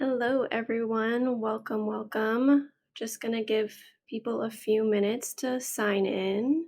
Hello, everyone. Welcome, welcome. Just going to give people a few minutes to sign in.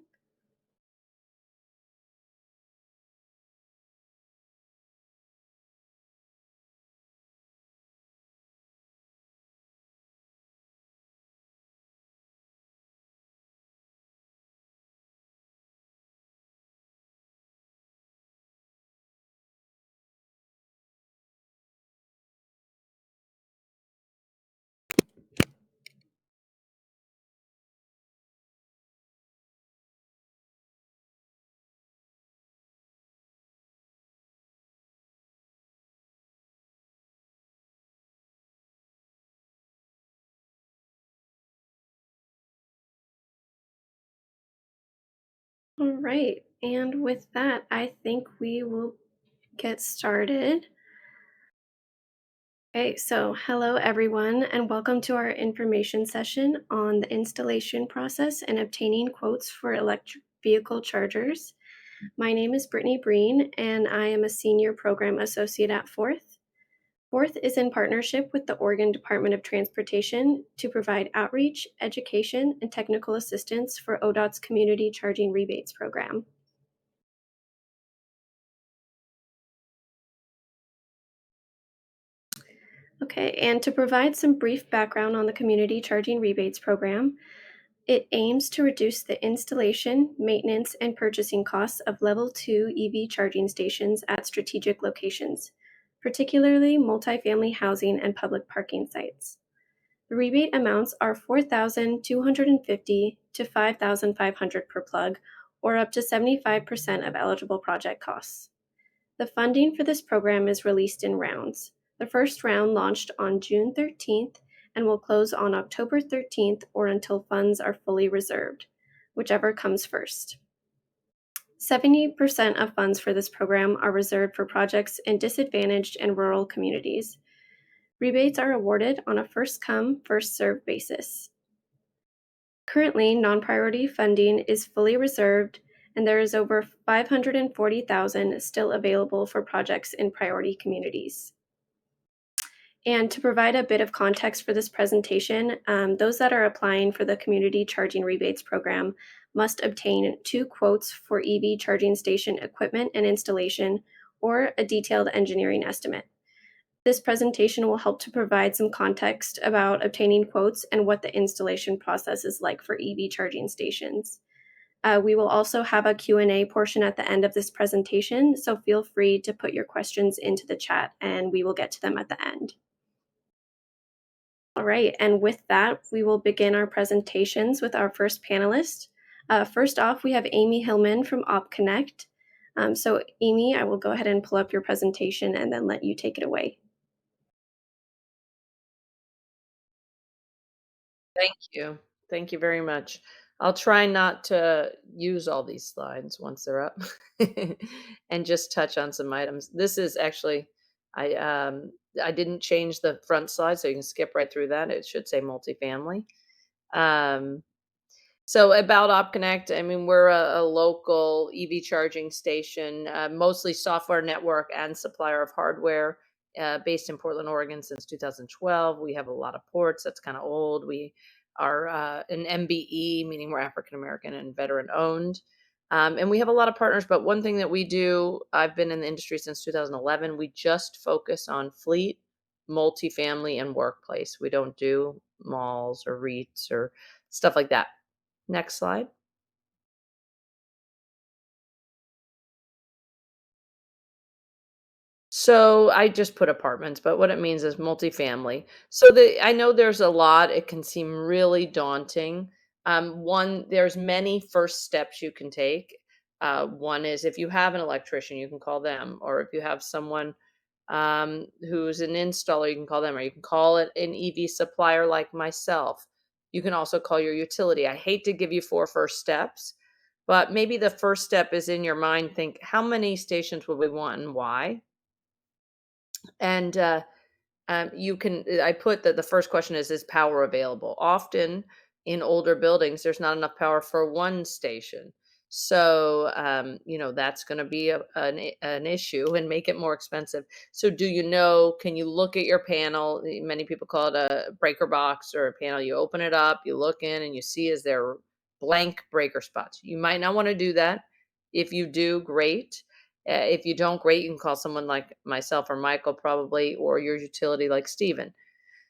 All right. And with that, I think we will get started. Okay, so hello, everyone, and welcome to our information session on the installation process and obtaining quotes for electric vehicle chargers. My name is Brittany Breen, and I am a senior program associate at Fourth. Fourth is in partnership with the Oregon Department of Transportation to provide outreach, education, and technical assistance for ODOT's Community Charging Rebates program. Okay, and to provide some brief background on the Community Charging Rebates program, it aims to reduce the installation, maintenance, and purchasing costs of Level 2 EV charging stations at strategic locations, particularly multifamily housing and public parking sites. The rebate amounts are $4,250 to $5,500 per plug, or up to 75% of eligible project costs. The funding for this program is released in rounds. The first round launched on June 13th and will close on October 13th or until funds are fully reserved, whichever comes first. 70% of funds for this program are reserved for projects in disadvantaged and rural communities. Rebates are awarded on a first-come, first-served basis. Currently, non-priority funding is fully reserved, and there is over $540,000 still available for projects in priority communities. And to provide a bit of context for this presentation, those that are applying for the Community Charging Rebates program must obtain 2 quotes for EV charging station equipment and installation, or a detailed engineering estimate. This presentation will help to provide some context about obtaining quotes and what the installation process is like for EV charging stations. We will also have a Q&A portion at the end of this presentation, so feel free to put your questions into the chat and we will get to them at the end. All right, and with that, we will begin our presentations with our first panelist. First off, we have Amy Hillman from OpConnect. So Amy, I will go ahead and pull up your presentation and then let you take it away. Thank you. Thank you very much. I'll try not to use all these slides once they're up and just touch on some items. This is actually I I didn't change the front slide, so you can skip right through that. It should say multifamily. Um, so about OpConnect, I mean, we're a local EV charging station, mostly software network and supplier of hardware, based in Portland, Oregon since 2012. We have a lot of ports. That's kind of old. We are an MBE, meaning we're African American and veteran owned. And we have a lot of partners, but one thing that we do, I've been in the industry since 2011. We just focus on fleet, multifamily, and workplace. We don't do malls or REITs or stuff like that. Next slide. So I just put apartments, but what it means is multifamily. So I know there's a lot. It can seem really daunting. One, there's many first steps you can take. One is if you have an electrician, you can call them, or if you have someone who's an installer, you can call them, or you can call it an EV supplier like myself. You can also call your utility. I hate to give you 4 first steps, but maybe the first step is in your mind, think how many stations would we want and why? And you can, I put that the first question is power available? Often in older buildings, there's not enough power for one station. So, that's going to be an issue and make it more expensive. So, can you look at your panel? Many people call it a breaker box or a panel. You open it up, you look in, and you see, is there blank breaker spots? You might not want to do that. If you do, great. If you don't, great. You can call someone like myself or Michael, probably, or your utility like Steven.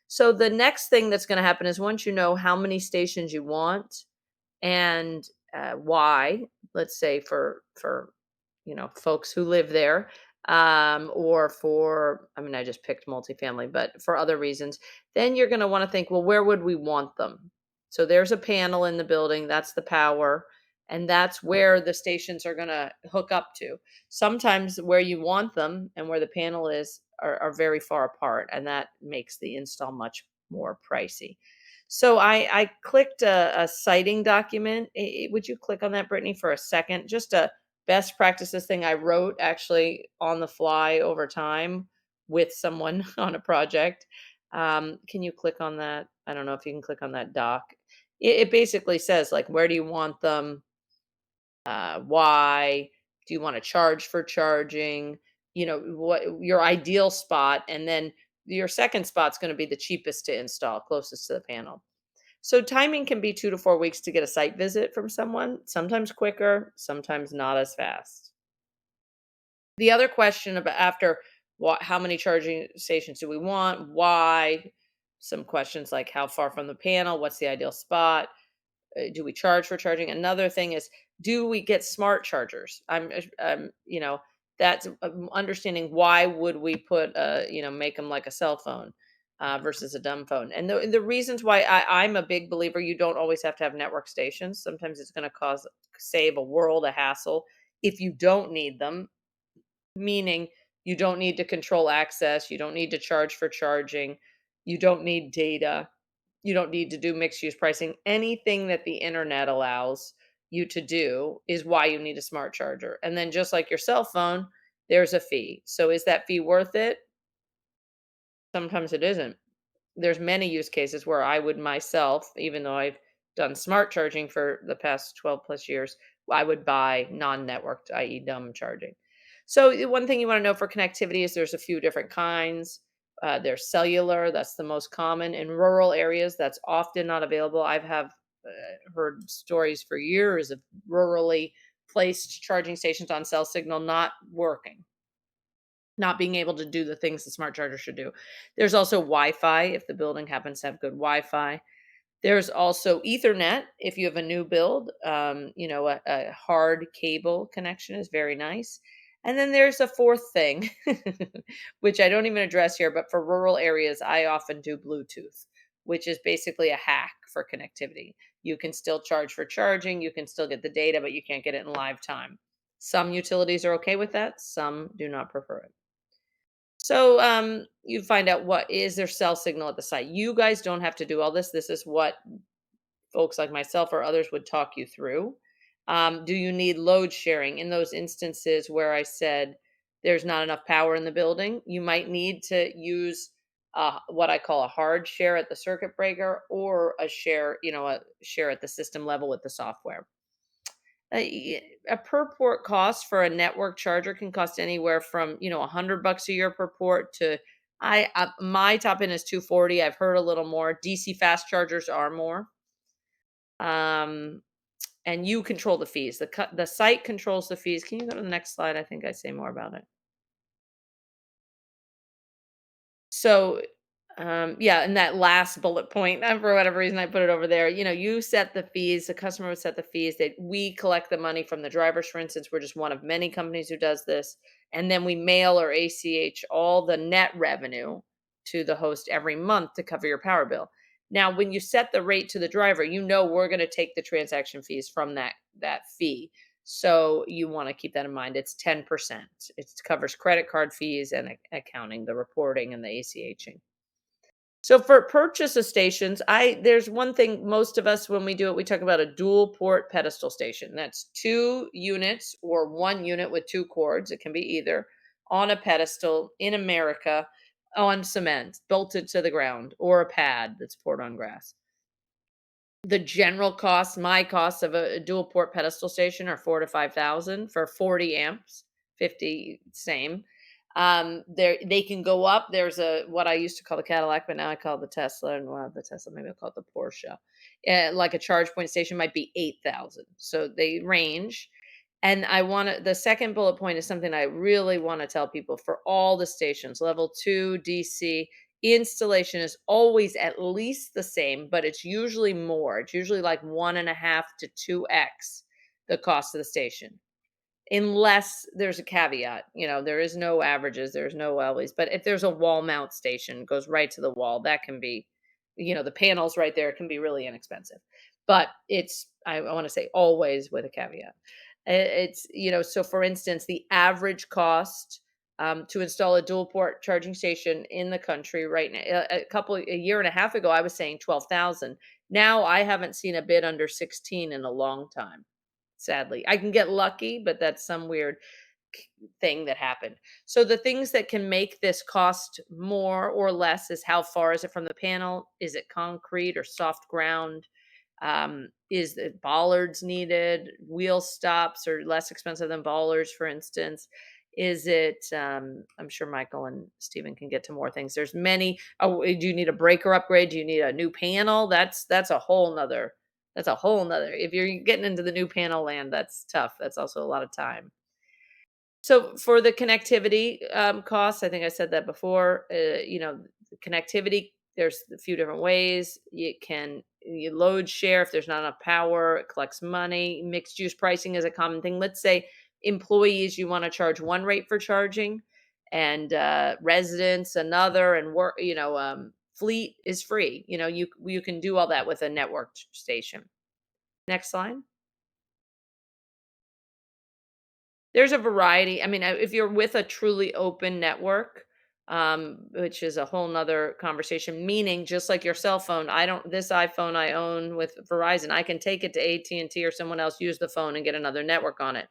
So, the next thing that's going to happen is once you know how many stations you want, and why, let's say for folks who live there, or for, I mean, I just picked multifamily, but for other reasons, then you're going to want to think, well, where would we want them? So there's a panel in the building, that's the power, and that's where the stations are going to hook up to. Sometimes where you want them and where the panel is are very far apart, and that makes the install much more pricey. So I clicked a citing document. Would you click on that, Brittany, for a second? Just a best practices thing I wrote actually on the fly over time with someone on a project. Can you click on that? I don't know if you can click on that doc. It basically says, like, where do you want them? Why? Do you want to charge for charging? What your ideal spot, and then your second spot's going to be the cheapest to install, closest to the panel. So timing can be 2 to 4 weeks to get a site visit from someone, sometimes quicker, sometimes not as fast. The other question about after how many charging stations do we want? Why? Some questions like how far from the panel? What's the ideal spot? Do we charge for charging? Another thing is, do we get smart chargers? That's understanding why would we make them like a cell phone versus a dumb phone. And the reasons why I'm a big believer, you don't always have to have network stations. Sometimes it's going to save a world of hassle if you don't need them, meaning you don't need to control access, you don't need to charge for charging, you don't need data, you don't need to do mixed use pricing. Anything that the internet allows you to do is why you need a smart charger. And then just like your cell phone, there's a fee. So is that fee worth it? Sometimes it isn't. There's many use cases where I would myself, even though I've done smart charging for the past 12 plus years, I would buy non-networked, i.e. dumb charging. So one thing you want to know for connectivity is there's a few different kinds. There's cellular, that's the most common. In rural areas, that's often not available. I've heard stories for years of rurally placed charging stations on cell signal not working, not being able to do the things the smart charger should do. There's also Wi-Fi if the building happens to have good Wi-Fi. There's also Ethernet if you have a new build. A hard cable connection is very nice. And then there's a fourth thing, which I don't even address here, but for rural areas, I often do Bluetooth, which is basically a hack for connectivity. You can still charge for charging, you can still get the data, but you can't get it in live time. Some utilities are okay with that, some do not prefer it. So you find out what is their cell signal at the site. You guys don't have to do all this. This is what folks like myself or others would talk you through. Do you need load sharing? In those instances where I said there's not enough power in the building, you might need to use what I call a hard share at the circuit breaker, or a share at the system level with the software. A per port cost for a network charger can cost anywhere from $100 a year per port to my top end is 240. I've heard a little more. DC fast chargers are more. And you control the fees. The site controls the fees. Can you go to the next slide? I think I say more about it. So, yeah, and that last bullet point, for whatever reason, I put it over there. You set the fees. The customer would set the fees. That we collect the money from the drivers, for instance. We're just one of many companies who does this, and then we mail or ACH all the net revenue to the host every month to cover your power bill. Now, when you set the rate to the driver, we're going to take the transaction fees from that fee. So you want to keep that in mind. It's 10%. It covers credit card fees and accounting, the reporting, and the ACHing. So for purchase of stations, there's one thing most of us, when we do it, we talk about a dual port pedestal station. That's 2 units or 1 unit with 2 cords. It can be either on a pedestal in America on cement, bolted to the ground, or a pad that's poured on grass. The general cost, my costs of a dual port pedestal station are 4 to 5,000 for 40 amps, 50 same. They can go up. There's a what I used to call the Cadillac, but now I call it the Tesla, and well, the Tesla, maybe I'll call it the Porsche. Like a charge point station might be 8,000. So they range. And I want to, the second bullet point is something I really want to tell people for all the stations, level 2 DC installation is always at least the same, but it's usually more. It's usually like 1.5 to 2x the cost of the station, unless there's a caveat. There is no averages, there's no always. But if there's a wall mount station, it goes right to the wall, that can be, the panels right there can be really inexpensive. But it's, I want to say always with a caveat. It's, so for instance, the average cost to install a dual port charging station in the country right now, a year and a half ago, I was saying 12,000. Now I haven't seen a bid under 16 in a long time. Sadly, I can get lucky, but that's some weird thing that happened. So the things that can make this cost more or less is how far is it from the panel? Is it concrete or soft ground? Is it bollards needed? Wheel stops are less expensive than bollards, for instance. Is it? I'm sure Michael and Stephen can get to more things. There's many. Oh, do you need a breaker upgrade? Do you need a new panel? That's a whole nother. That's a whole nother. If you're getting into the new panel land, that's tough. That's also a lot of time. So for the connectivity costs, I think I said that before. The connectivity. There's a few different ways you load share if there's not enough power. It collects money. Mixed use pricing is a common thing. Let's say employees, you want to charge one rate for charging, and residents another, and work. Fleet is free. You can do all that with a networked station. Next slide. There's a variety. I mean, if you're with a truly open network, which is a whole nother conversation, meaning just like your cell phone, this iPhone I own with Verizon, I can take it to AT&T or someone else, use the phone and get another network on it.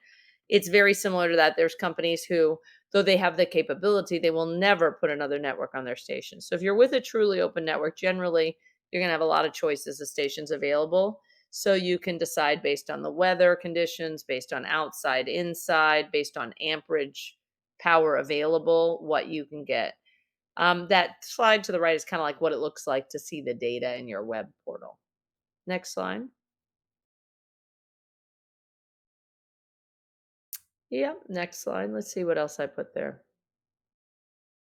It's very similar to that. There's companies who, though they have the capability, they will never put another network on their station. So if you're with a truly open network, generally you're going to have a lot of choices of stations available. So you can decide based on the weather conditions, based on outside, inside, based on amperage, power available, what you can get. That slide to the right is kind of like what it looks like to see the data in your web portal. Next slide. Yep, next slide. Let's see what else I put there.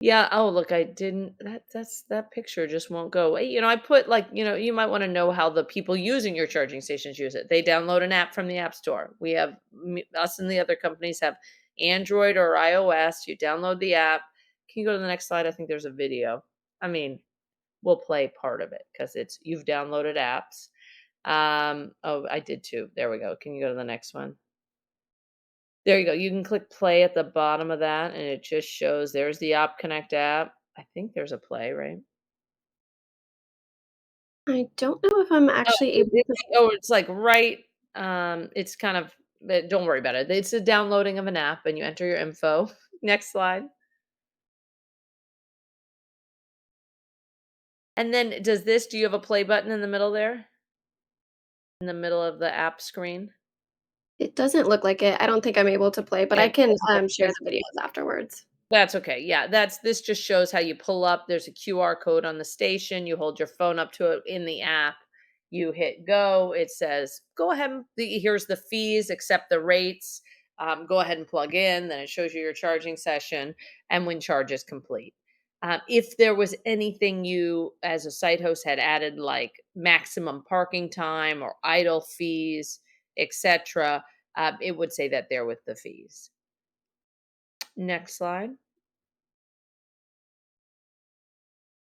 Yeah. Oh, look, I didn't. That picture just won't go away. I put like, you might want to know how the people using your charging stations use it. They download an app from the App Store. We have us and the other companies have Android or iOS. You download the app. Can you go to the next slide? I think there's a video. I mean, we'll play part of it because you've downloaded apps. Oh, I did too. There we go. Can you go to the next one? There you go. You can click play at the bottom of that, and it just shows there's the App Connect app. I think there's a play, right? I don't know if I'm actually able to. It's like right. It's kind of, but don't worry about it. It's a downloading of an app, and you enter your info. Next slide. And then do you have a play button in the middle there? In the middle of the app screen? It doesn't look like it. I don't think I'm able to play, but I Okay. can share the videos afterwards. That's okay. Yeah, this just shows how you pull up. There's a QR code on the station. You hold your phone up to it in the app. You hit go. It says, go ahead and here's the fees, accept the rates. Go ahead and plug in. Then it shows you your charging session and when charge is complete. If there was anything you, as a site host, had added, like maximum parking time or idle fees, etc., it would say that there with the fees. Next slide.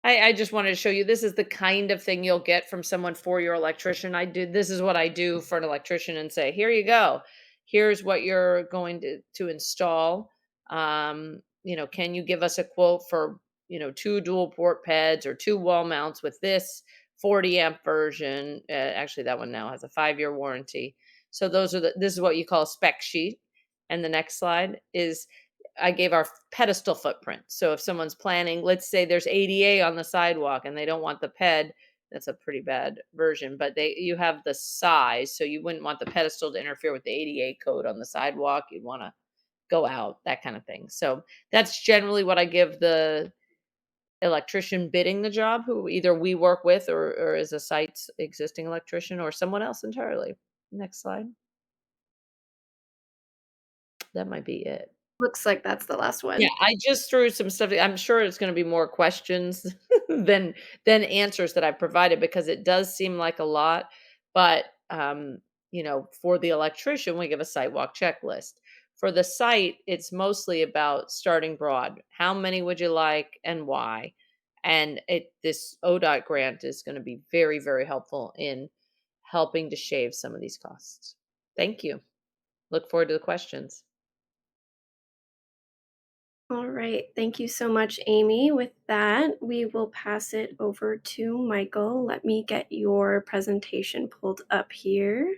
I just wanted to show you this is the kind of thing you'll get from someone for your electrician. This is what I do for an electrician and say, here you go. Here's what you're going to install. Can you give us a quote for, 2 dual port PEDs or 2 wall mounts with this 40 amp version? Actually, that one now has a 5-year warranty. So this is what you call a spec sheet. And the next slide is, I gave our pedestal footprint. So if someone's planning, let's say there's ADA on the sidewalk and they don't want the PED, That's a pretty bad version, but you have the size, so you wouldn't want the pedestal to interfere with the ADA code on the sidewalk. You'd want to go out, that kind of thing. So that's generally what I give the electrician bidding the job, who either we work with or is a site's existing electrician or someone else entirely. Next slide. That might be it. Looks like that's the last Yeah, one. I just threw some stuff. I'm sure it's gonna be more questions than answers that I provided because it does seem like a lot, but, for the electrician, we give a site walk checklist. For the site, it's mostly about starting broad. How many would you like and why? And this ODOT grant is gonna be very, very helpful in helping to shave some of these costs. Thank you. Look forward to the questions. All right. Thank you so much, Amy. With that, we will pass it over to Michael. Let me get your presentation pulled up here.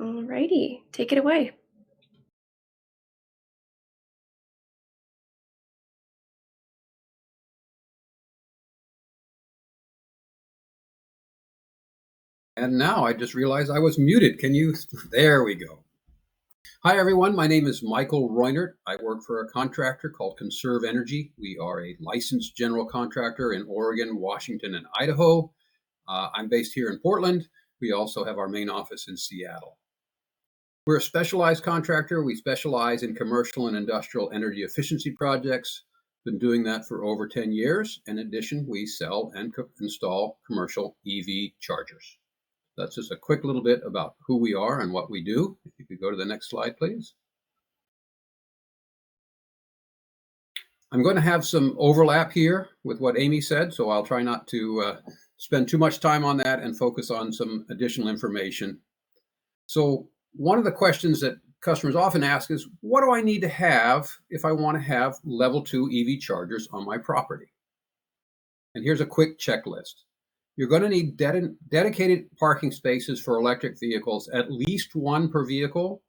All righty. Take it away. And now I just realized I was muted. There we go. Hi, everyone. My name is Michael Reunert. I work for a contractor called Conserve Energy. We are a licensed general contractor in Oregon, Washington, and Idaho. I'm based here in Portland. We also have our main office in Seattle. We're a specialized contractor. We specialize in commercial and industrial energy efficiency projects. Been doing that for over 10 years. In addition, we sell and install commercial EV chargers. That's just a quick little bit about who we are and what we do. If you could go to the next slide, please. I'm going to have some overlap here with what Amy said, so I'll try not to spend too much time on that and focus on some additional information. So one of the questions that customers often ask is, what do I need to have if I want to have level 2 EV chargers on my property? And here's a quick checklist. You're going to need dedicated parking spaces for electric vehicles, at least one per vehicle.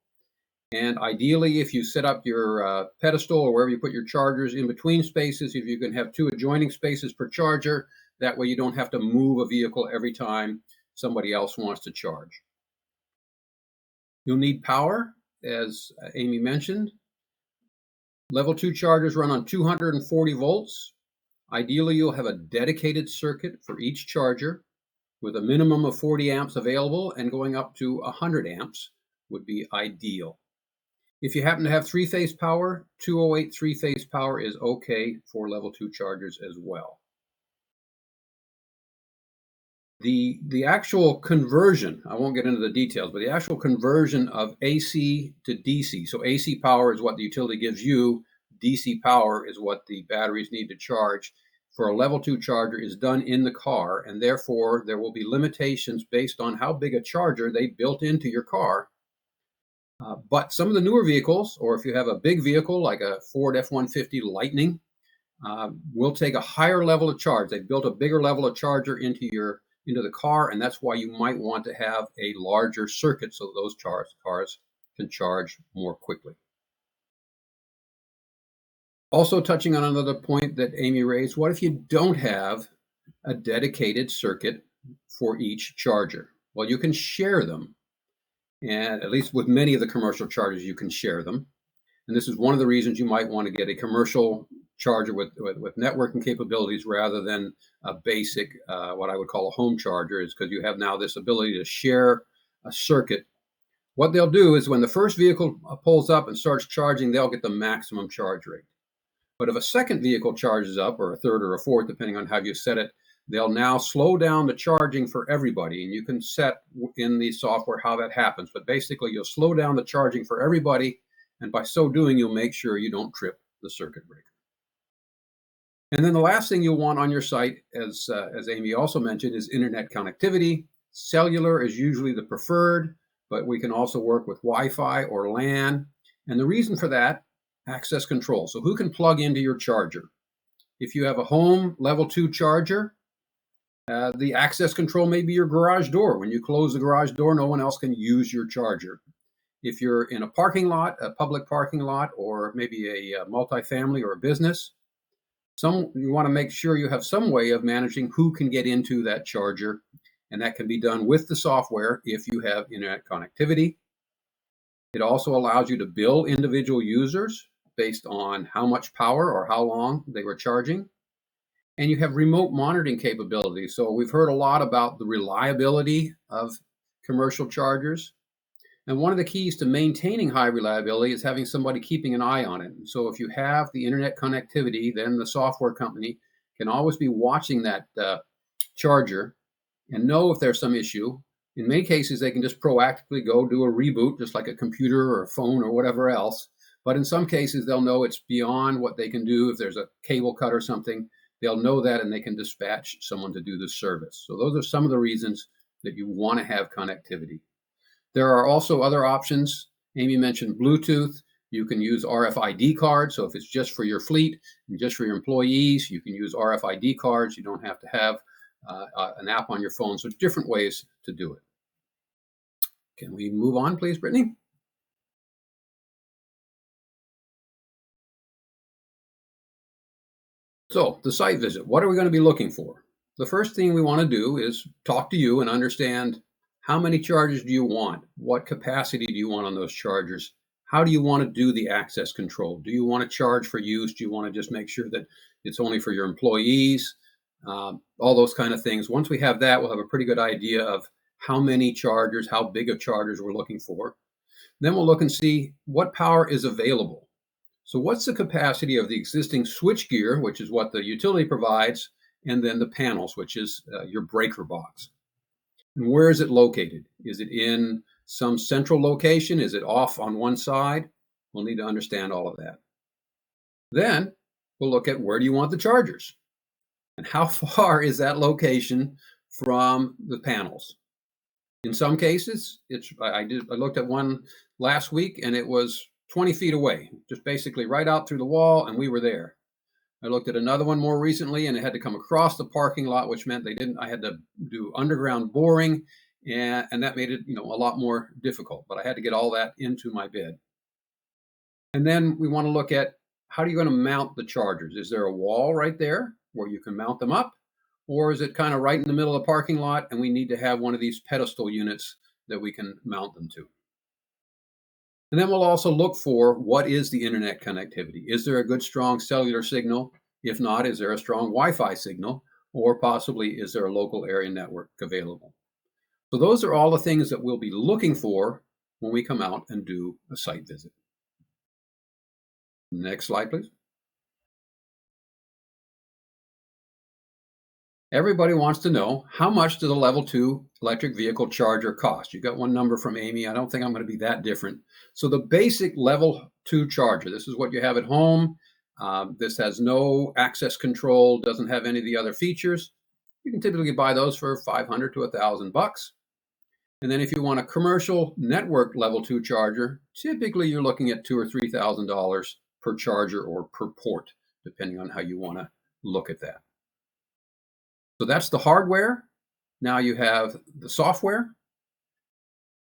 And ideally, if you set up your pedestal or wherever you put your chargers in between spaces, if you can have 2 adjoining spaces per charger, that way you don't have to move a vehicle every time somebody else wants to charge. You'll need power, as Amy mentioned. Level 2 chargers run on 240 volts. Ideally, you'll have a dedicated circuit for each charger with a minimum of 40 amps available, and going up to 100 amps would be ideal. If you happen to have 3-phase power, 208 3-phase power is okay for level 2 chargers as well. The actual conversion, I won't get into the details, but the actual conversion of AC to DC, so AC power is what the utility gives you, DC power is what the batteries need to charge, for a level 2 charger is done in the car, and therefore there will be limitations based on how big a charger they built into your car. But some of the newer vehicles, or if you have a big vehicle like a Ford F-150 Lightning, will take a higher level of charge. They've built a bigger level of charger into the car, and that's why you might want to have a larger circuit so those cars can charge more quickly. Also touching on another point that Amy raised, what if you don't have a dedicated circuit for each charger? Well, you can share them. And at least with many of the commercial chargers, you can share them. And this is one of the reasons you might want to get a commercial charger with networking capabilities rather than a basic, what I would call a home charger, is because you have now this ability to share a circuit. What they'll do is when the first vehicle pulls up and starts charging, they'll get the maximum charge rate. But if a second vehicle charges up, or a third or a fourth, depending on how you set it, they'll now slow down the charging for everybody. And you can set in the software how that happens. But basically, you'll slow down the charging for everybody. And by so doing, you'll make sure you don't trip the circuit breaker. And then the last thing you'll want on your site, as Amy also mentioned, is internet connectivity. Cellular is usually the preferred, but we can also work with Wi-Fi or LAN. And the reason for that, access control. So who can plug into your charger? If you have a home level 2 charger, the access control may be your garage door. When you close the garage door, no one else can use your charger. If you're in a parking lot, a public parking lot, or maybe a multifamily or a business, You want to make sure you have some way of managing who can get into that charger, and that can be done with the software if you have internet connectivity. It also allows you to bill individual users based on how much power or how long they were charging. And you have remote monitoring capabilities. So we've heard a lot about the reliability of commercial chargers. And one of the keys to maintaining high reliability is having somebody keeping an eye on it. So if you have the internet connectivity, then the software company can always be watching that charger and know if there's some issue. In many cases, they can just proactively go do a reboot, just like a computer or a phone or whatever else. But in some cases, they'll know it's beyond what they can do. If there's a cable cut or something, they'll know that and they can dispatch someone to do the service. So those are some of the reasons that you want to have connectivity. There are also other options. Amy mentioned Bluetooth. You can use RFID cards. So if it's just for your fleet and just for your employees, you can use RFID cards. You don't have to have an app on your phone. So different ways to do it. Can we move on, please, Brittany? So the site visit, what are we going to be looking for? The first thing we want to do is talk to you and understand how many chargers do you want? What capacity do you want on those chargers? How do you want to do the access control? Do you want to charge for use? Do you want to just make sure that it's only for your employees? All those kind of things. Once we have that, we'll have a pretty good idea of how many chargers, how big of chargers we're looking for. Then we'll look and see what power is available. So what's the capacity of the existing switchgear, which is what the utility provides, and then the panels, which is your breaker box. And where is it located? Is it in some central location? Is it off on one side? We'll need to understand all of that. Then we'll look at where do you want the chargers? And how far is that location from the panels? In some cases, I looked at one last week and it was 20 feet away, just basically right out through the wall, and we were there. I looked at another one more recently, and it had to come across the parking lot, which meant I had to do underground boring, and that made it, a lot more difficult. But I had to get all that into my bid. And then we want to look at how are you going to mount the chargers? Is there a wall right there where you can mount them up, or is it kind of right in the middle of the parking lot, and we need to have one of these pedestal units that we can mount them to? And then we'll also look for what is the internet connectivity. Is there a good, strong cellular signal? If not, is there a strong Wi-Fi signal? Or possibly, is there a local area network available? So those are all the things that we'll be looking for when we come out and do a site visit. Next slide, please. Everybody wants to know, how much does a level 2 electric vehicle charger cost? You got one number from Amy. I don't think I'm going to be that different. So the basic level 2 charger, this is what you have at home. This has no access control, doesn't have any of the other features. You can typically buy those for $500 to $1,000. And then if you want a commercial network level 2 charger, typically you're looking at $2,000 or $3,000 per charger or per port, depending on how you want to look at that. So that's the hardware. Now you have the software.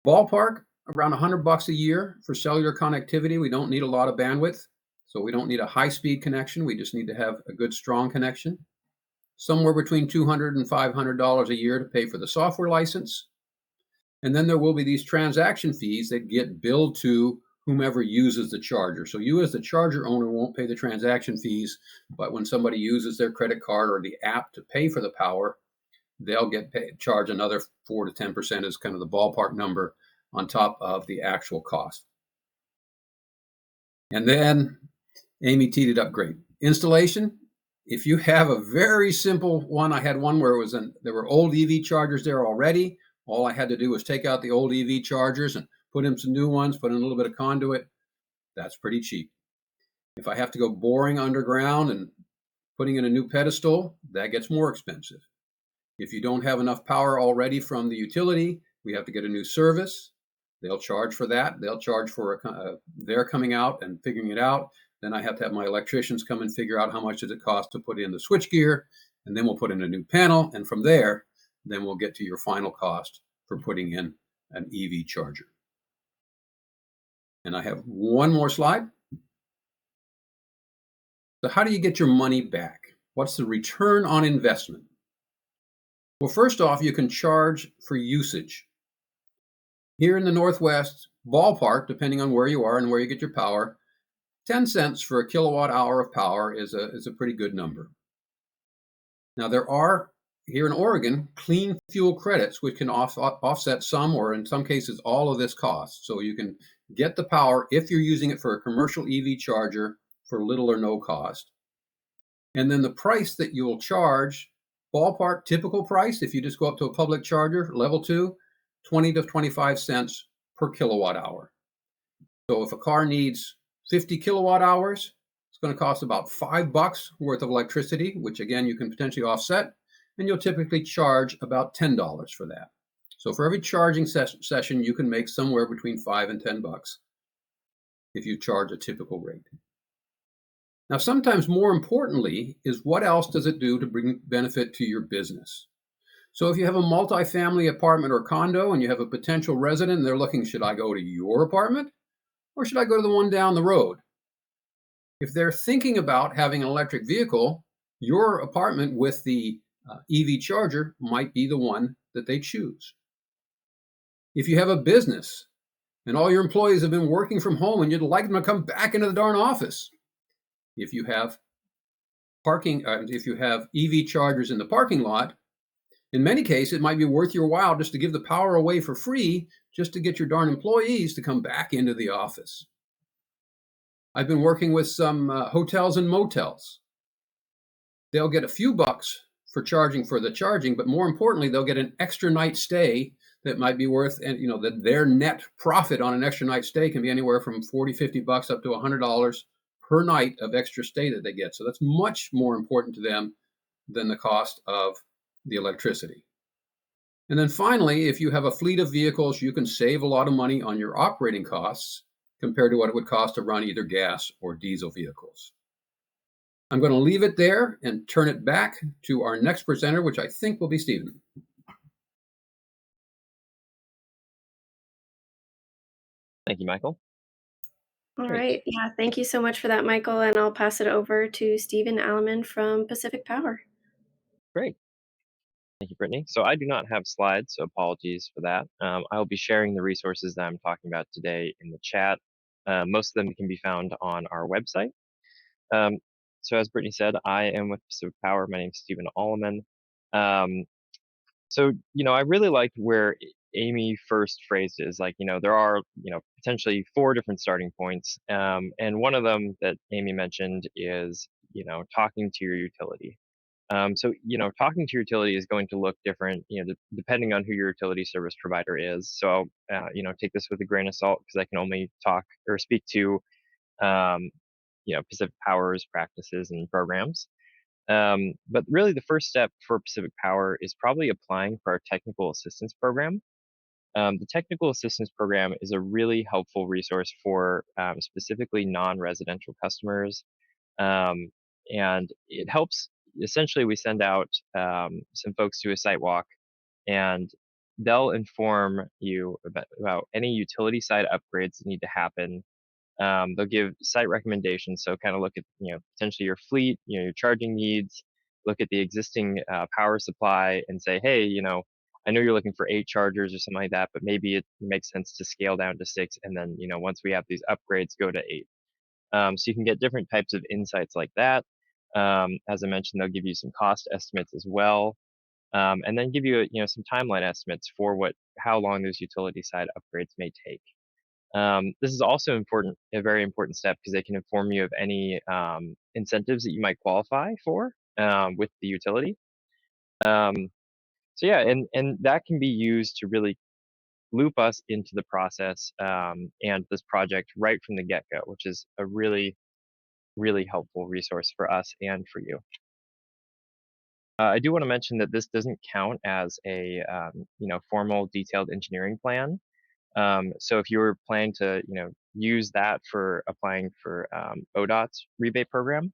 Ballpark, around $100 a year for cellular connectivity. We don't need a lot of bandwidth, so we don't need a high-speed connection. We just need to have a good, strong connection. Somewhere between $200 and $500 a year to pay for the software license. And then there will be these transaction fees that get billed to whomever uses the charger. So you as the charger owner won't pay the transaction fees, but when somebody uses their credit card or the app to pay for the power, they'll get charged another 4 to 10% is kind of the ballpark number on top of the actual cost. And then Amy teed it up great. Installation, if you have a very simple one, I had one where there were old EV chargers there already. All I had to do was take out the old EV chargers and put in some new ones, put in a little bit of conduit. That's pretty cheap. If I have to go boring underground and putting in a new pedestal, that gets more expensive. If you don't have enough power already from the utility, we have to get a new service. They'll charge for that. They'll charge for their coming out and figuring it out. Then I have to have my electricians come and figure out how much does it cost to put in the switchgear, and then we'll put in a new panel. And from there, then we'll get to your final cost for putting in an EV charger. And I have one more slide. So how do you get your money back? What's the return on investment? Well, first off, you can charge for usage. Here in the Northwest, ballpark, depending on where you are and where you get your power, 10 cents for a kilowatt hour of power is a pretty good number. Now, there are, here in Oregon, clean fuel credits, which can offset some or in some cases all of this cost. So you can get the power if you're using it for a commercial EV charger for little or no cost. And then the price that you'll charge, ballpark typical price, if you just go up to a public charger, level 2, 20 to 25 cents per kilowatt hour. So if a car needs 50 kilowatt hours, it's going to cost about $5 worth of electricity, which again, you can potentially offset, and you'll typically charge about $10 for that. So for every charging session, you can make somewhere between $5 and $10 if you charge a typical rate. Now, sometimes more importantly is what else does it do to bring benefit to your business? So if you have a multifamily apartment or condo and you have a potential resident and they're looking, should I go to your apartment or should I go to the one down the road? If they're thinking about having an electric vehicle, your apartment with the EV charger might be the one that they choose. If you have a business and all your employees have been working from home and you'd like them to come back into the darn office, if you have if you have EV chargers in the parking lot, in many cases, it might be worth your while just to give the power away for free just to get your darn employees to come back into the office. I've been working with some hotels and motels. They'll get a few bucks for charging for the charging, but more importantly, they'll get an extra night stay that might be worth, and that their net profit on an extra night stay can be anywhere from 40, 50 bucks up to $100 per night of extra stay that they get. So that's much more important to them than the cost of the electricity. And then finally, if you have a fleet of vehicles, you can save a lot of money on your operating costs compared to what it would cost to run either gas or diesel vehicles. I'm going to leave it there and turn it back to our next presenter, which I think will be Stephen. Thank you, Michael. All Great. right. Yeah, thank you so much for that, Michael. And I'll pass it over to Stephen Alleman from Pacific Power. Great. Thank you, Brittany. So I do not have slides, so apologies for that. I'll be sharing the resources that I'm talking about today in the chat. Most of them can be found on our website. So as Brittany said, I am with Pacific Power. My name is Stephen Alleman. So, I really liked where Amy first phrased it is like, there are, potentially 4 different starting points. And one of them that Amy mentioned is, talking to your utility. So, talking to your utility is going to look different, depending on who your utility service provider is. So, take this with a grain of salt because I can only talk or speak to, um, Pacific Power's practices and programs. But really, the first step for Pacific Power is probably applying for our technical assistance program. The technical assistance program is a really helpful resource for specifically non-residential customers. And it helps. Essentially, we send out some folks to a site walk, and they'll inform you about any utility side upgrades that need to happen. They'll give site recommendations, so kind of look at potentially your fleet, your charging needs, look at the existing power supply, and say, hey, I know you're looking for 8 chargers or something like that, but maybe it makes sense to scale down to 6, and then once we have these upgrades, go to 8. So you can get different types of insights like that. As I mentioned, they'll give you some cost estimates as well, and then give you some timeline estimates for how long those utility side upgrades may take. This is also a very important step because they can inform you of any incentives that you might qualify for with the utility. So yeah, and that can be used to really loop us into the process and this project right from the get-go, which is a really, really helpful resource for us and for you. I do want to mention that this doesn't count as a formal detailed engineering plan. So if you were planning to, use that for applying for ODOT's rebate program,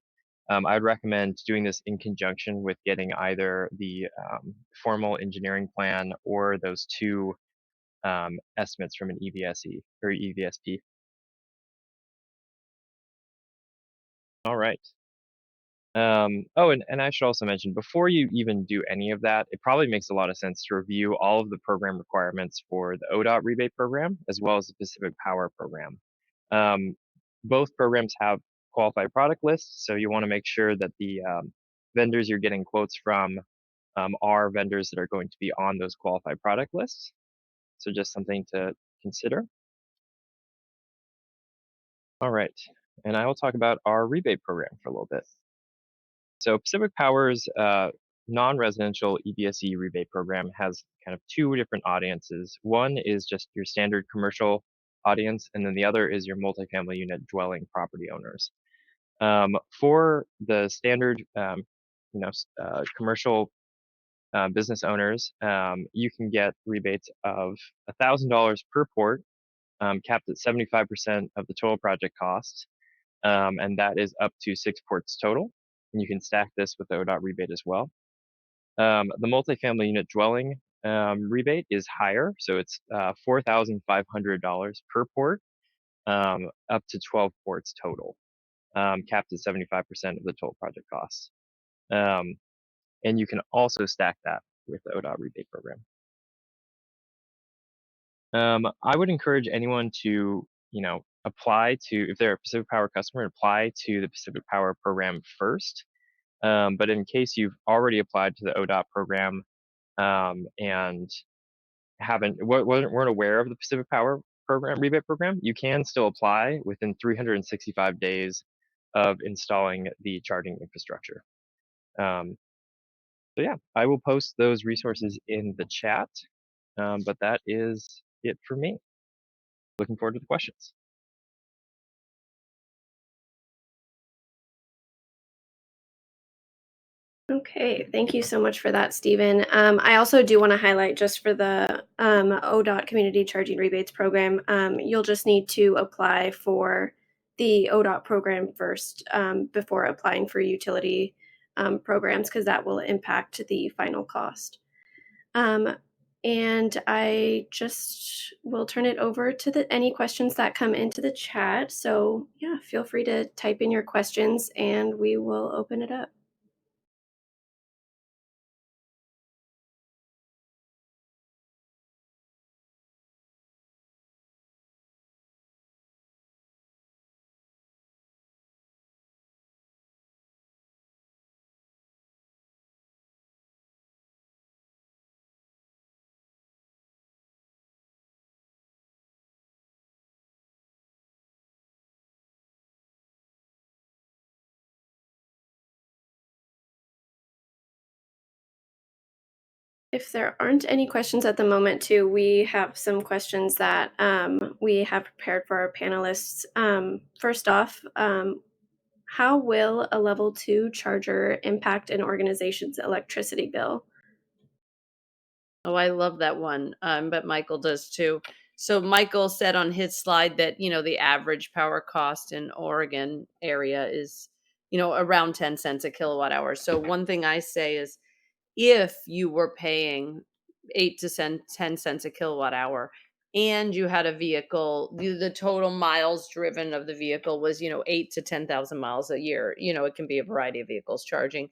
I would recommend doing this in conjunction with getting either the formal engineering plan or those 2 estimates from an EVSE or EVSP. All right. Oh, and I should also mention, before you even do any of that, it probably makes a lot of sense to review all of the program requirements for the ODOT rebate program as well as the Pacific Power program. Both programs have qualified product lists, so you want to make sure that the vendors you're getting quotes from are vendors that are going to be on those qualified product lists. So just something to consider. All right, and I will talk about our rebate program for a little bit. So Pacific Power's non-residential EBSE rebate program has kind of two different audiences. One is just your standard commercial audience, and then the other is your multifamily unit dwelling property owners. For the standard, commercial business owners, you can get rebates of $1,000 per port, capped at 75% of the total project cost, and that is up to 6 ports total. And you can stack this with the ODOT rebate as well. The multifamily unit dwelling rebate is higher, so it's $4,500 per port, up to 12 ports total, capped at 75% of the total project cost. And you can also stack that with the ODOT rebate program. I would encourage anyone to, apply to, if they're a Pacific Power customer, apply to the Pacific Power program first. But in case you've already applied to the ODOT program and weren't aware of the Pacific Power program rebate program, you can still apply within 365 days of installing the charging infrastructure. So yeah, I will post those resources in the chat, but that is it for me. Looking forward to the questions. Okay, thank you so much for that, Stephen. I also do want to highlight, just for the ODOT Community Charging Rebates Program, you'll just need to apply for the ODOT program first before applying for utility programs, because that will impact the final cost. And I just will turn it over to any questions that come into the chat. So yeah, feel free to type in your questions and we will open it up. If there aren't any questions at the moment, too, we have some questions that we have prepared for our panelists. First off, how will a level 2 charger impact an organization's electricity bill? Oh, I love that one. But Michael does too. So Michael said on his slide that, the average power cost in Oregon area is, around 10 cents a kilowatt hour. So one thing I say is, if you were paying 8 to 10 cents a kilowatt hour and you had a vehicle, the total miles driven of the vehicle was, 8 to 10,000 miles a year, it can be a variety of vehicles charging,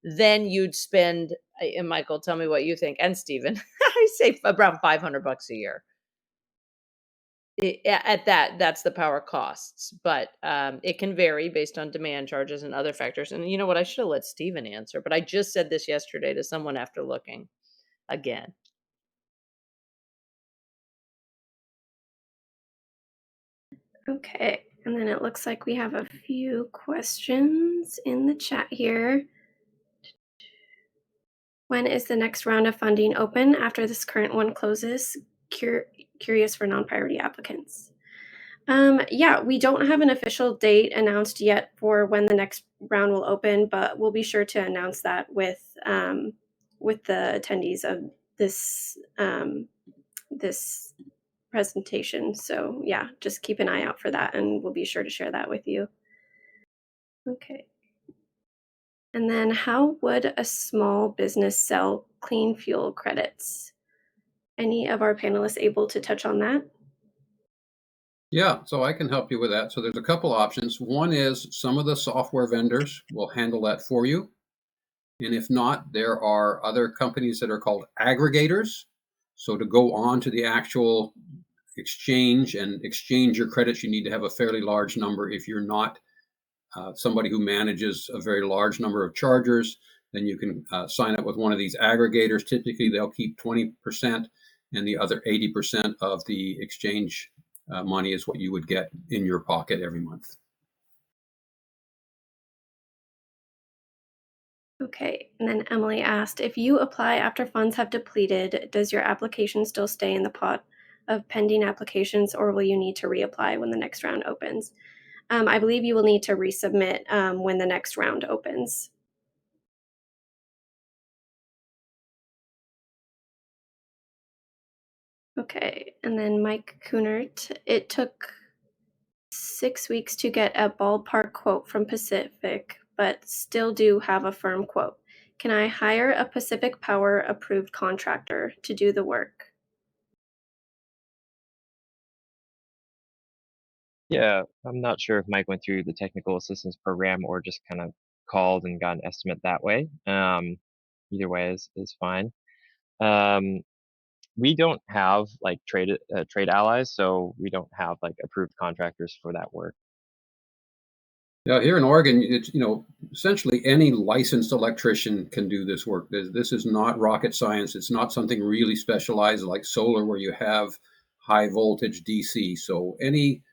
then you'd spend, and Michael, tell me what you think, and Stephen, I say around $500 a year. At that's the power costs, but it can vary based on demand charges and other factors. And you know what? I should have let Stephen answer, but I just said this yesterday to someone after looking again. Okay, and then it looks like we have a few questions in the chat here. When is the next round of funding open after this current one closes? Curious for non-priority applicants. Yeah, we don't have an official date announced yet for when the next round will open, but we'll be sure to announce that with the attendees of this this presentation. So yeah, just keep an eye out for that, and we'll be sure to share that with you. Okay. And then, how would a small business sell clean fuel credits? Any of our panelists able to touch on that? Yeah, so I can help you with that. So there's a couple options. One is some of the software vendors will handle that for you. And if not, there are other companies that are called aggregators. So to go on to the actual exchange and exchange your credits, you need to have a fairly large number. If you're not somebody who manages a very large number of chargers, then you can sign up with one of these aggregators. Typically, they'll keep 20%, and the other 80% of the exchange money is what you would get in your pocket every month. Okay, and then Emily asked, if you apply after funds have depleted, does your application still stay in the pot of pending applications, or will you need to reapply when the next round opens? I believe you will need to resubmit when the next round opens. Okay, and then Mike Kunert, it took 6 weeks to get a ballpark quote from Pacific, but still do have a firm quote. Can I hire a Pacific Power approved contractor to do the work? Yeah, I'm not sure if Mike went through the technical assistance program or just kind of called and got an estimate that way. Either way is fine. Um, we don't have like trade allies, so we don't have like approved contractors for that work. Now, here in Oregon, it's essentially any licensed electrician can do this work. This is not rocket science. It's not something really specialized like solar, where you have high voltage DC. So any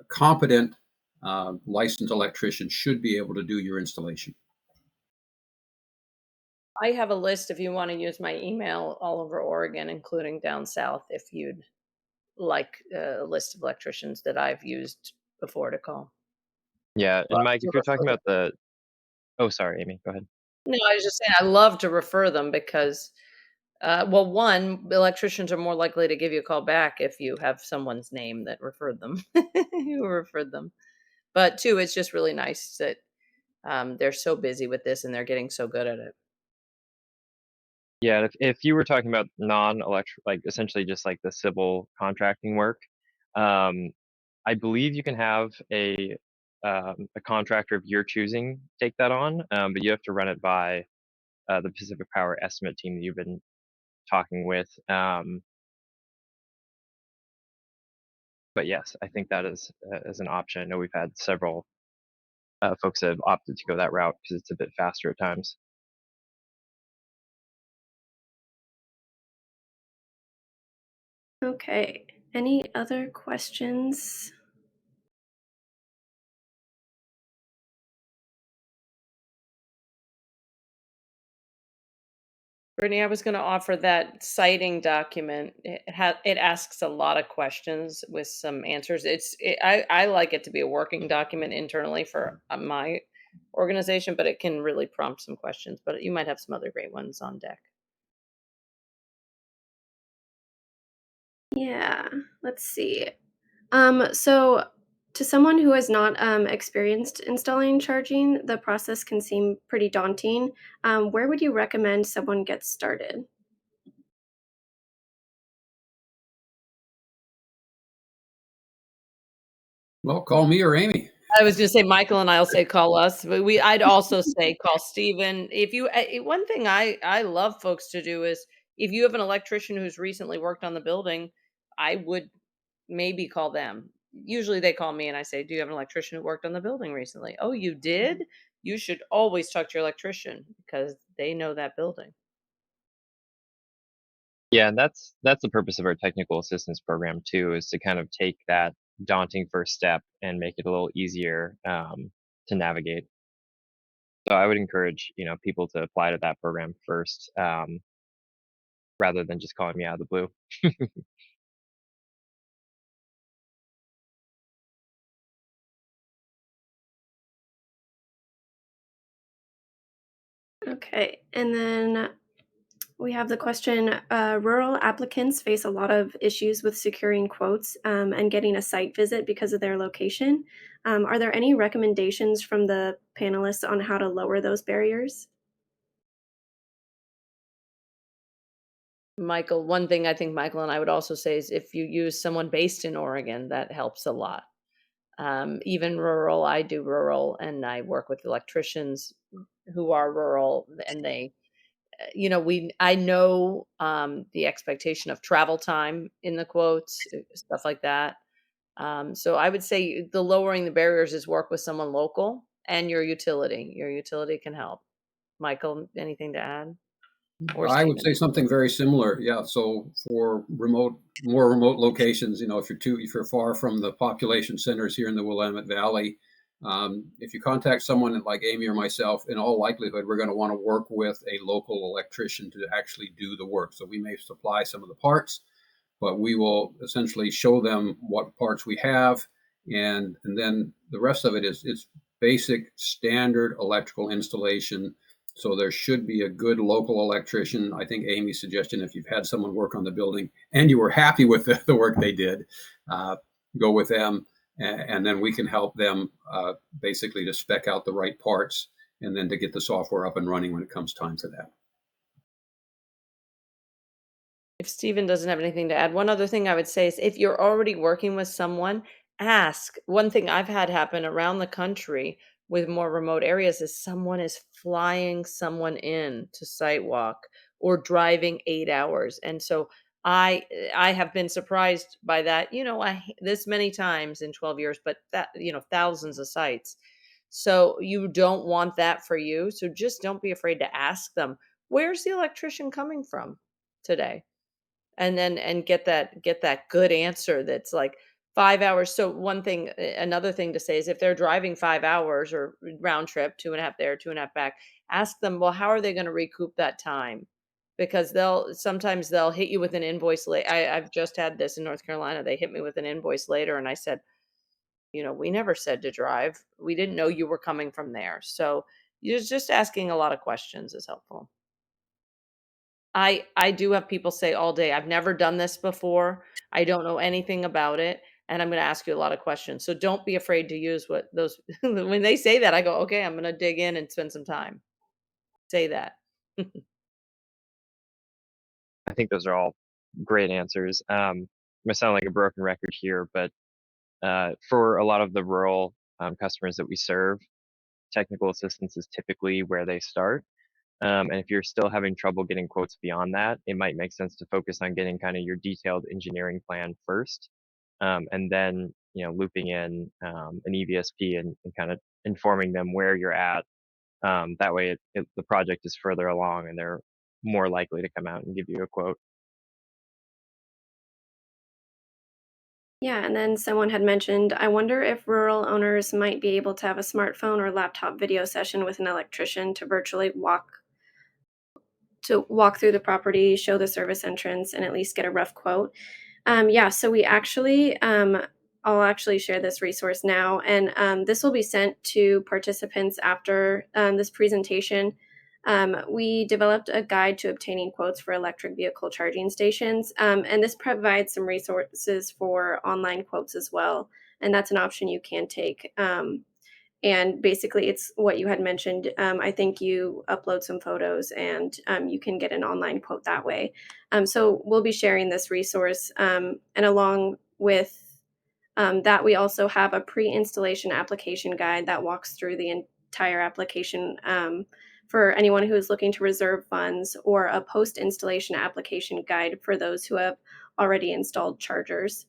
competent licensed electrician should be able to do your installation. I have a list if you want to use my email all over Oregon, including down south, if you'd like a list of electricians that I've used before to call. Yeah, and Love Mike, if to you're talking refer them. about the oh, sorry, Amy, go ahead. No, I was just saying I love to refer them because, well, one, electricians are more likely to give you a call back if you have someone's name that referred them, who referred them. But two, it's just really nice that they're so busy with this and they're getting so good at it. Yeah, if you were talking about non-electric, like essentially just like the civil contracting work, um, I believe you can have a contractor of your choosing take that on, but you have to run it by the Pacific Power estimate team that you've been talking with. But yes, I think that is an option. I know we've had several folks that have opted to go that route because it's a bit faster at times. Okay, any other questions? Brittany, I was going to offer that citing document. It asks a lot of questions with some answers. I like it to be a working document internally for my organization, but it can really prompt some questions. But you might have some other great ones on deck. Yeah, let's see. So to someone who has not experienced installing charging, the process can seem pretty daunting. Where would you recommend someone get started? Well, call me or Amy. I was gonna say Michael and I'll say call us, but I'd also say call Steven. If you one thing I love folks to do is if you have an electrician who's recently worked on the building, I would maybe call them. Usually they call me and I say, "Do you have an electrician who worked on the building recently?" "Oh, you did?" You should always talk to your electrician because they know that building. Yeah, and that's the purpose of our technical assistance program too, is to kind of take that daunting first step and make it a little easier to navigate. So I would encourage, people to apply to that program first, rather than just calling me out of the blue. Okay, and then we have the question, rural applicants face a lot of issues with securing quotes and getting a site visit because of their location. Are there any recommendations from the panelists on how to lower those barriers? Michael, one thing I think Michael and I would also say is if you use someone based in Oregon, that helps a lot. Even rural, I do rural, and I work with electricians who are rural, and they, I know the expectation of travel time in the quotes, stuff like that. So I would say the lowering the barriers is work with someone local and your utility. Your utility can help. Michael, anything to add? Or I would Stephen? say something very similar. Yeah. So for more remote locations, if you're far from the population centers here in the Willamette Valley, if you contact someone like Amy or myself, in all likelihood, we're going to want to work with a local electrician to actually do the work. So we may supply some of the parts, but we will essentially show them what parts we have, and then the rest of it is basic standard electrical installation. So there should be a good local electrician. I think Amy's suggestion, if you've had someone work on the building and you were happy with the work they did, go with them, and then we can help them basically to spec out the right parts and then to get the software up and running when it comes time for that. If Stephen doesn't have anything to add, one other thing I would say is if you're already working with someone, ask. One thing I've had happen around the country with more remote areas is someone is flying someone in to site walk or driving 8 hours. And so I have been surprised by that, this many times in 12 years, but that, thousands of sites. So you don't want that for you. So just don't be afraid to ask them, where's the electrician coming from today? And then get that good answer that's like 5 hours. So another thing to say is if they're driving 5 hours or round trip, 2.5 there, 2.5 back, ask them, well, how are they going to recoup that time? Because sometimes they'll hit you with an invoice late. I've just had this in North Carolina. They hit me with an invoice later, and I said, we never said to drive. We didn't know you were coming from there. So you're just asking a lot of questions is helpful. I do have people say all day, "I've never done this before. I don't know anything about it, and I'm gonna ask you a lot of questions." So don't be afraid to use what those when they say that, I go, "Okay, I'm gonna dig in and spend some time." Say that. I think those are all great answers. I'm gonna sound like a broken record here, but for a lot of the rural customers that we serve, technical assistance is typically where they start. And if you're still having trouble getting quotes beyond that, it might make sense to focus on getting kind of your detailed engineering plan first, and then looping in an EVSP and kind of informing them where you're at. That way, the project is further along, and they're more likely to come out and give you a quote. Yeah, and then someone had mentioned, I wonder if rural owners might be able to have a smartphone or laptop video session with an electrician to virtually walk through the property, show the service entrance, and at least get a rough quote. Yeah, so I'll actually share this resource now, and this will be sent to participants after this presentation. We developed a guide to obtaining quotes for electric vehicle charging stations, and this provides some resources for online quotes as well, and that's an option you can take. And basically, it's what you had mentioned. I think you upload some photos and you can get an online quote that way. So we'll be sharing this resource. And along with that, we also have a pre installation application guide that walks through the entire application for anyone who is looking to reserve funds, or a post installation application guide for those who have already installed chargers.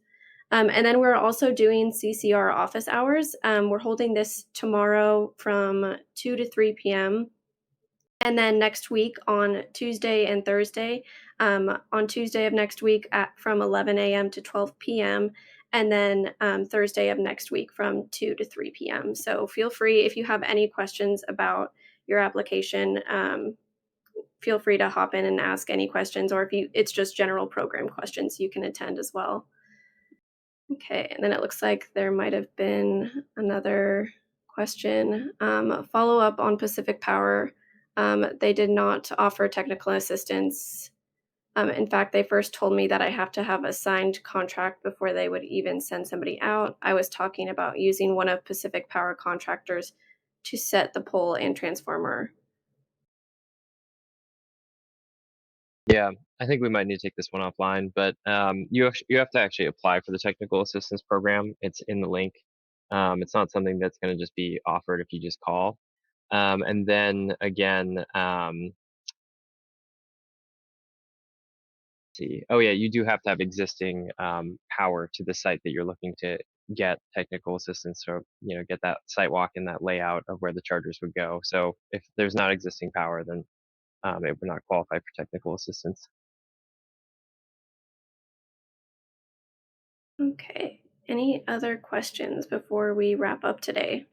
And then we're also doing CCR office hours. We're holding this tomorrow from 2 to 3 p.m. And then next week on Tuesday and Thursday, on Tuesday of next week from 11 a.m. to 12 p.m. And then Thursday of next week from 2 to 3 p.m. So feel free, if you have any questions about your application, feel free to hop in and ask any questions, or it's just general program questions, you can attend as well. Okay, and then it looks like there might have been another question. Follow up on Pacific Power. They did not offer technical assistance. In fact, they first told me that I have to have a signed contract before they would even send somebody out. I was talking about using one of Pacific Power contractors to set the pole and transformer. Yeah, I think we might need to take this one offline, but you have to actually apply for the technical assistance program. It's in the link. It's not something that's going to just be offered if you just call. And then again, see. Oh yeah, you do have to have existing power to the site that you're looking to get technical assistance, or get that site walk and that layout of where the chargers would go. So if there's not existing power, then it would not qualify for technical assistance. Okay. Any other questions before we wrap up today?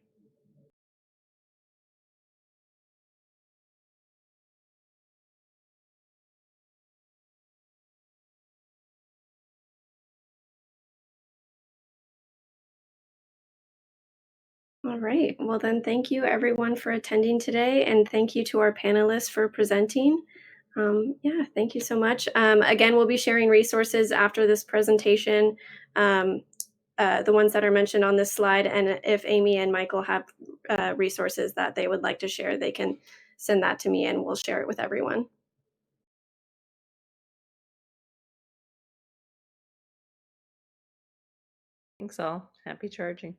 All right. Well, then, thank you everyone for attending today, and thank you to our panelists for presenting. Yeah, thank you so much. Again, we'll be sharing resources after this presentation, um, the ones that are mentioned on this slide. And if Amy and Michael have resources that they would like to share, they can send that to me and we'll share it with everyone. Thanks all. Happy charging.